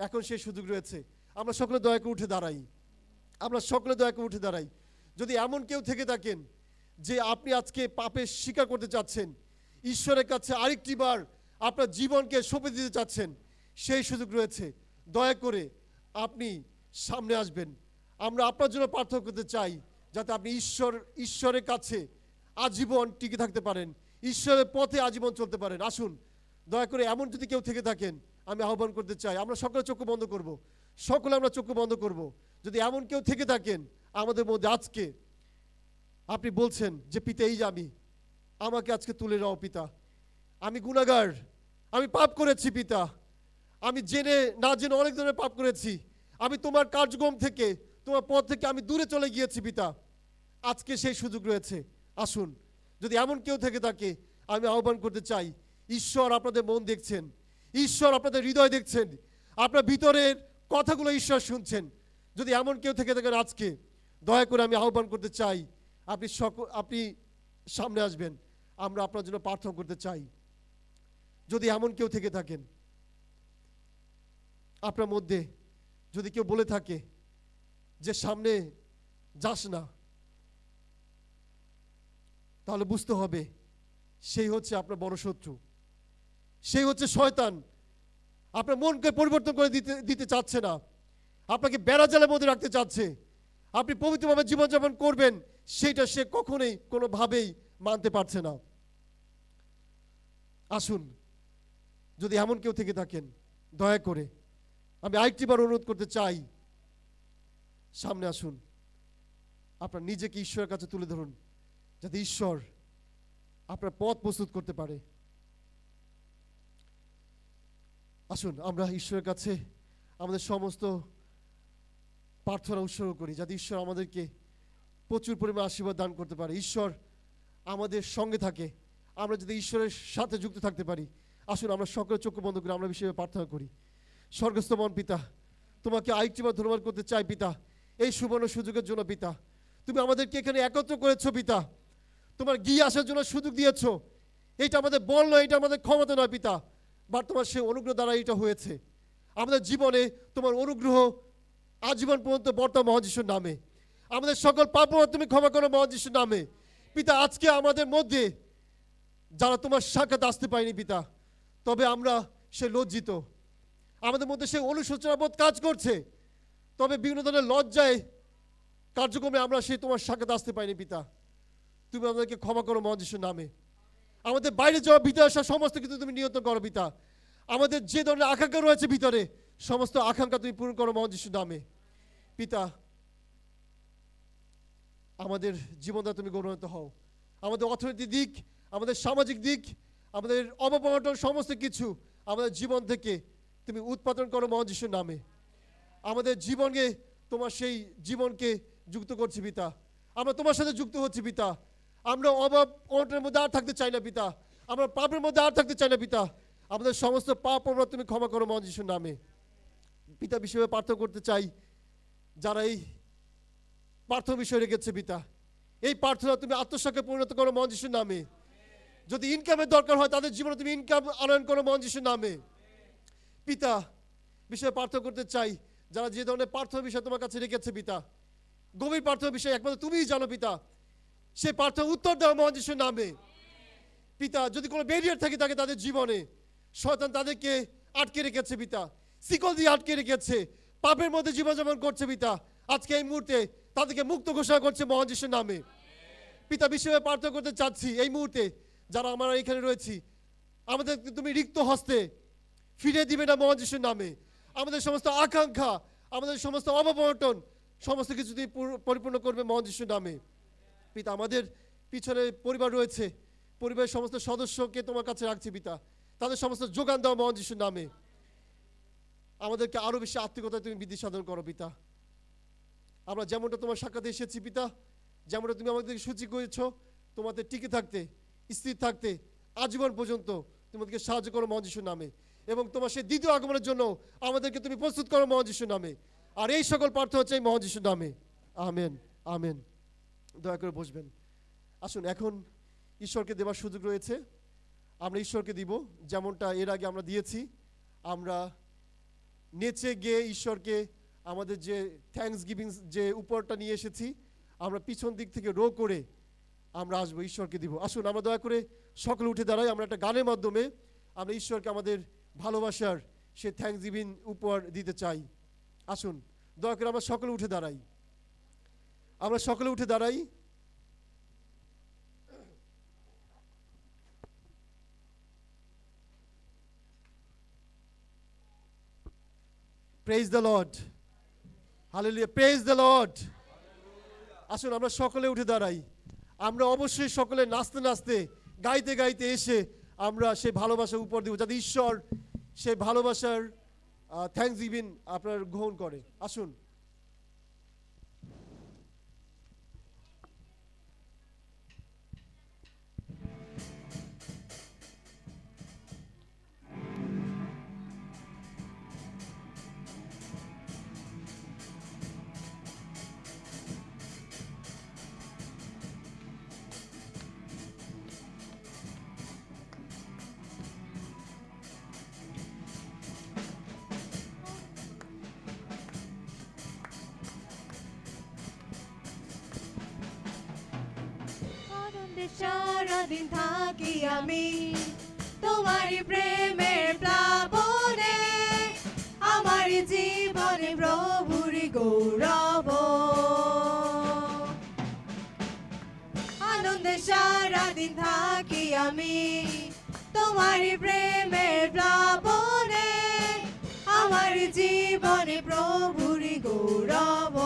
এখন সেই সুযোগ রয়েছে। আমরা সকলে দয়া করে উঠে দাঁড়াই, আমরা সকলে দয়া করে উঠে দাঁড়াই। যদি এমন কেউ থেকে থাকেন যে আপনি আজকে পাপের স্বীকার করতে চাচ্ছেন, ঈশ্বরের কাছে আরেকটি বার আপনার জীবনকে সঁপে দিতে চাচ্ছেন, সেই সুযোগ রয়েছে। দয়া করে আপনি সামনে আসবেন। আমরা আপনার জন্য প্রার্থনা করতে চাই যাতে আপনি ঈশ্বরের কাছে আজীবন টিকে থাকতে পারেন, ঈশ্বরের পথে আজীবন চলতে পারেন। আসুন দয়া করে এমন যদি কেউ থেকে থাকেন আমি আহ্বান করতে চাই, আমরা সকলে চক্ষু বন্ধ করব, সকলে আমরা চক্ষু বন্ধ করব। যদি এমন কেউ থেকে থাকেন আমাদের মধ্যে আজকে আপনি বলছেন যে পিতা এই যে আমি, আমাকে আজকে তুলে নাও পিতা, আমি গুনাহগার, আমি পাপ করেছি পিতা, আমি জেনে না জেনে অনেক ধরনের পাপ করেছি, আমি তোমার কার্যক্রম থেকে তোমার পথ থেকে আমি দূরে চলে গিয়েছি পিতা, আজকে সেই সুযোগ রয়েছে। আসুন যদি এমন কেউ থেকে থাকে আমি আহ্বান করতে চাই, ঈশ্বর আপনাদের মন দেখছেন, ঈশ্বর আপনাদের হৃদয় দেখছেন, আপনার ভিতরের কথাগুলো ঈশ্বর শুনছেন। যদি এমন কেউ থেকে থাকেন আজকে দয়া করে আমি আহ্বান করতে চাই আপনি সামনে আসবেন, আমরা আপনার জন্য প্রার্থনা করতে চাই। যদি এমন কেউ থেকে থাকেন আপনার মধ্যে, যদি কেউ বলে থাকে যে সামনে যাস না, তাহলে বুঝতে হবে সেই হচ্ছে আপনার বড় শত্রু, সেই হচ্ছে শয়তান। আপনার মনকে পরিবর্তন করে দিতে চাচ্ছে না, আপনাকে বেড়াজালের মধ্যে রাখতে চাচ্ছে। আপনি পবিত্রভাবে জীবনযাপন করবেন সেইটা সে কখনোই কোনোভাবেই মানতে পারছে না। আসুন যদি এমন কেউ থেকে থাকেন দয়া করে আমি আরেকটিবার অনুরোধ করতে চাই, সামনে আসুন, আপনার নিজেকে ঈশ্বরের কাছে তুলে ধরুন যাতে ঈশ্বর আপনার পথ প্রস্তুত করতে পারে। আসুন আমরা ঈশ্বরের কাছে আমাদের সমস্ত প্রার্থনা উৎসর্গ করি যাতে ঈশ্বর আমাদেরকে প্রচুর পরিমাণ আশীর্বাদ দান করতে পারে, ঈশ্বর আমাদের সঙ্গে থাকে, আমরা যদি ঈশ্বরের সাথে যুক্ত থাকতে পারি। আসুন আমরা সকলে চক্ষু বন্ধ করে আমরা বিষয়ে প্রার্থনা করি। স্বর্গস্থ মহান পিতা, তোমাকে আরেকটিবার ধন্যবাদ করতে চাই পিতা এই সুবর্ণ সুযোগের জন্য। পিতা তুমি আমাদেরকে এখানে একত্র করেছো পিতা, তোমার গিয়ে আসার জন্য সুযোগ দিয়েছো। এইটা আমাদের বল নয়, এটা আমাদের ক্ষমতা নয় পিতা, বাট তোমার সেই অনুগ্রহ দ্বারা এটা হয়েছে। আমাদের জীবনে তোমার অনুগ্রহ আজীবন পর্যন্ত বর্তমান মহান যিশুর নামে। আমাদের সকল পাপ তুমি ক্ষমা করো মহান যিশুর নামে। পিতা আজকে আমাদের মধ্যে যারা তোমার সাক্ষাৎ আসতে পারেনি পিতা, তবে আমরা সে লজ্জিত, আমাদের মধ্যে সেই অনুশোচনা বোধ কাজ করছে, তবে বিভিন্ন ধরনের লজ্জায় কার্যক্রমে আমরা সেই তোমার সাক্ষাৎ আসতে পারিনি পিতা। তুমি আমাদেরকে ক্ষমা করো মহান যিশুর নামে। আমাদের বাইরে যাওয়া ভিতরে আসা সমস্ত কিছু তুমি নিয়ন্ত্রণ করো পিতা। আমাদের যে ধরনের আকাঙ্ক্ষা রয়েছে ভিতরে সমস্ত আকাঙ্ক্ষা তুমি পূরণ করো মহান যিশুর নামে। পিতা আমাদের জীবনটা তুমি গৌরবান্বিত হও, আমাদের অর্থনৈতিক দিক, আমাদের সামাজিক দিক, আমাদের অবপটন সমস্ত কিছু আমাদের জীবন থেকে তুমি উৎপাদন করো মহান যিশুর নামে। আমাদের জীবনকে তোমার সেই জীবনকে যুক্ত করছি পিতা, আমরা তোমার সাথে যুক্ত হচ্ছি পিতা। আমরা অভাব অনটনের মধ্যে আর থাকতে চাই না পিতা, আমরা পাপের মধ্যে আর থাকতে চাই না পিতা। আমাদের সমস্ত পাপ অপরাধ তুমি ক্ষমা করো মহান যিশুর নামে। পিতা বিষয়ে প্রার্থনা করতে চাই যারা এই প্রার্থনা বিষয় রেখেছে পিতা। এই প্রার্থনা তুমি আত্মসাক্ষে পরিণত করো মহান যিশুর নামে। যদি ইনকামের দরকার হয় তাদের জীবনে তুমি ইনকাম আনয়ন করো মহান যিশুর নামে। পিতা, বিষয়ে প্রার্থনা করতে চাই যারা যে ধরনের প্রার্থনা বিষয় তোমার কাছে রেখেছে পিতা, গভীর প্রার্থনা বিষয় একমাত্র তুমিই জানো পিতা। সে প্রার্থনা উত্তর দাও মহান যিশুর নামে। পিতা, যদি কোনো ব্যারিয়ার থাকে তাদের জীবনে, শয়তান তাদেরকে আটকে রেখেছে পিতা, শিকল দিয়ে আটকে রেখেছে, পাপের মধ্যে জীবনযাপন করছে পিতা, আজকে এই মুহূর্তে তাদেরকে মুক্ত ঘোষণা করছে মহান যিশুর নামে। পিতা, বিষয়ে প্রার্থনা করতে চাচ্ছি এই মুহূর্তে যারা আমরা এখানে রয়েছি, আমাদের তুমি রিক্ত হস্তে ফিরে দিবে না মহান যিশুর নামে। আমাদের সমস্ত আকাঙ্ক্ষা, আমাদের সমস্ত অববন্টন, সমস্ত কিছু তুমি পরিপূর্ণ করবে মহান যিশুর নামে। পিতা, আমাদের পিছনে পরিবার রয়েছে, পরিবারের সমস্ত সদস্যকে তোমার কাছে রাখছি পিতা, তাদের সমস্ত যোগান দাও মহান যিশুর নামে। আমাদেরকে আরো বেশি আত্মিকতায় তুমি বৃদ্ধি সাধন করো পিতা। আমরা যেমনটা তোমার সাক্ষাতে এসেছি পিতা, যেমনটা তুমি আমাদেরকে সূচি করেছো, তোমাদের টিকে থাকতে, স্থির থাকতে আজীবন পর্যন্ত তোমাদেরকে সাহায্য করো মহান যিশুর নামে। এবং তোমার সেই দ্বিতীয় আগমনের জন্য আমাদেরকে তুমি প্রস্তুত করো মহান যিশুর নামে। আর এই সকল প্রার্থনা চাই মহান যিশুর নামে। Amen, amen. দয়া করে বসবেন। আসুন, এখন ঈশ্বরকে দেওয়ার সুযোগ রয়েছে। আমরা ঈশ্বরকে দিব যেমনটা এর আগে আমরা দিয়েছি। আমরা নেচে গিয়ে ঈশ্বরকে আমাদের যে থ্যাঙ্কস গিভিং যে উপরটা নিয়ে এসেছি, আমরা পিছন দিক থেকে রো করে আমরা আসবো, ঈশ্বরকে দিব। আসুন আমরা দয়া করে সকলে উঠে দাঁড়াই। আমরা একটা গানের মাধ্যমে আমরা ঈশ্বরকে আমাদের ভালোবাসার সে থ্যাঙ্কস গিভিং উপহার দিতে চাই। আসুন দয়া করে আমরা সকলে উঠে দাঁড়াই। আমরা সকলে উঠে দাঁড়াই। Praise the Lord, hallelujah, praise the Lord. আসুন আমরা সকলে উঠে দাঁড়াই। আমরা অবশ্যই সকলে নাচতে নাচতে, গাইতে গাইতে এসে আমরা সেই ভালোবাসার উপর দিব, যাতে ঈশ্বর সেই ভালোবাসার থ্যাঙ্কস গিভিং আপনার গ্রহণ করে। আসুন। সারাদিন থাকি আমি তোমারই প্রেমের প্লাবনে, আমার জীবনে প্রভুর গৌরব। আনন্দে সারাদিন থাকি আমি তোমারই প্রেমের প্লাবনে, আমার জীবনে প্রভুর গৌরব।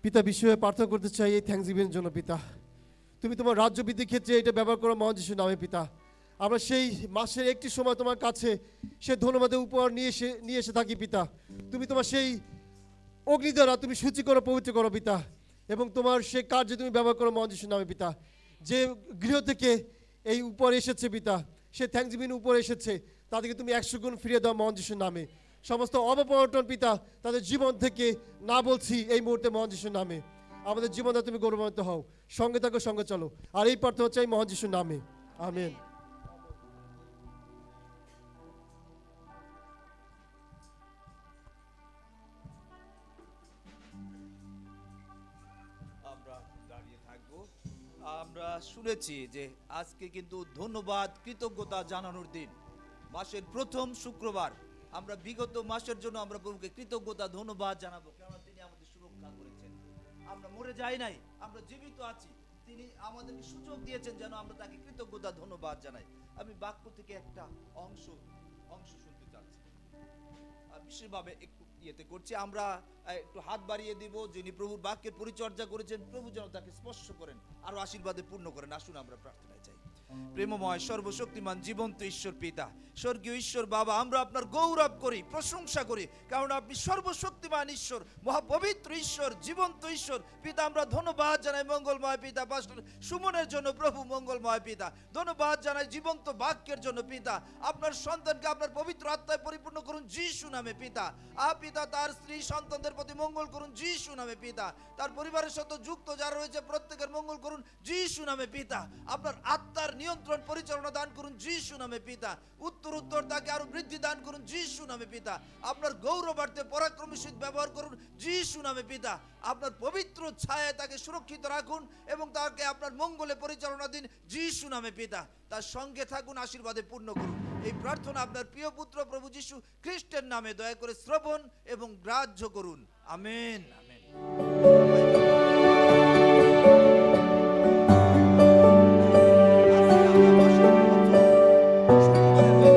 পিতা, বিষয়ে প্রার্থনা করতে চাই এই থ্যাঙ্কসগিভিং জন্য পিতা। তুমি তোমার রাজ্য বৃদ্ধির ক্ষেত্রে এটা ব্যবহার করো মহান যিশুর নামে পিতা। আমরা সেই মাসের একটি সময় তোমার কাছে সে ধন্যবাদের উপহার নিয়ে এসে থাকি পিতা। তুমি তোমার সেই অগ্নি দ্বারা তুমি সূচি করো, পবিত্র করো পিতা, এবং তোমার সেই কার্যে তুমি ব্যবহার করো মহান যিশুর নামে পিতা। যে গৃহ থেকে এই উপরে এসেছে পিতা, সে থ্যাঙ্কসগিভিং উপরে এসেছে, তাদেরকে তুমি 100 গুণ ফিরিয়ে দাও মহান যিশুর নামে। সমস্ত অবপর্টন পিতা তাদের জীবন থেকে না বলছি এই মুহূর্তে মহান যিশুর নামে। আমাদের জীবনে তুমি গৌরবান্বিত হও, সঙ্গে থাকো, সঙ্গে চলো। আর এই প্রার্থনা চাই মহান যিশুর নামে, আমেন। আমরা দাঁড়িয়ে থাকবো। আমরা শুনেছি যে আজকে কিন্তু ধন্যবাদ কৃতজ্ঞতা জানানোর দিন, মাসের প্রথম শুক্রবার। আমরা বিগত মাসের জন্য আমরা প্রভুকে কৃতজ্ঞতা ধন্যবাদ জানাবো, কারণ তিনি আমাদের সুরক্ষা করেছেন। আমরা মরে যাই নাই, আমরা জীবিত আছি। তিনি আমাদেরকে সুযোগ দিয়েছেন যেন আমরা তাকে কৃতজ্ঞতা ধন্যবাদ জানাই। আমি বাক্য থেকে একটা অংশ শুনতে চাচ্ছি, বিশেষভাবে একটু ইয়েতে করছি। আমরা একটু হাত বাড়িয়ে দিব, যিনি প্রভুর বাক্যের পরিচর্যা করেছেন, প্রভু যেন তাকে স্পর্শ করেন, আরো আশীর্বাদে পূর্ণ করেন। আসুন আমরা প্রার্থনায় যাই। প্রেমময় সর্বশক্তিমান জীবন্ত ঈশ্বর পিতা, স্বর্গীয় ঈশ্বর বাবা, আমরা আপনার গৌরব করি, প্রশংসা করি, কারণ আপনি সর্বশক্তিমান ঈশ্বর, মহাপবিত্র ঈশ্বর, জীবন্ত ঈশ্বর পিতা। আমরা ধন্যবাদ জানাই মঙ্গলময় পিতা পাস্টর সুমনের জন্য, প্রভু মঙ্গলময় পিতা। ধন্যবাদ জানাই জীবন্ত বাক্যের জন্য পিতা। আপনার সন্তানকে আপনার পবিত্র আত্মায় পরিপূর্ণ করুন যিশু নামে পিতা। পিতা তার স্ত্রী সন্তানদের প্রতি মঙ্গল করুন যিশু নামে পিতা। তার পরিবারের সাথে যুক্ত যারা রয়েছে প্রত্যেকের মঙ্গল করুন যিশু নামে পিতা। আপনার আত্মার নিয়ন্ত্রণ পরিচালনা দান করুন যিশু নামে পিতা। উত্তর তাকে আরো বৃদ্ধি দান করুন যিশু নামে পিতা। আপনার গৌরবার্থে পরাক্রমী শীত ব্যবহার করুন যিশু নামে পিতা। আপনার পবিত্র ছায়ায় তাকে সুরক্ষিত রাখুন এবং তাকে আপনার মঙ্গলে পরিচালনা দিন যিশু নামে পিতা। তার সঙ্গে থাকুন, আশীর্বাদে পূর্ণ করুন। এই প্রার্থনা আপনার প্রিয় পুত্র প্রভু যিশু খ্রিস্টের নামে দয়া করে শ্রবণ এবং গ্রাহ্য করুন। Amen, amen.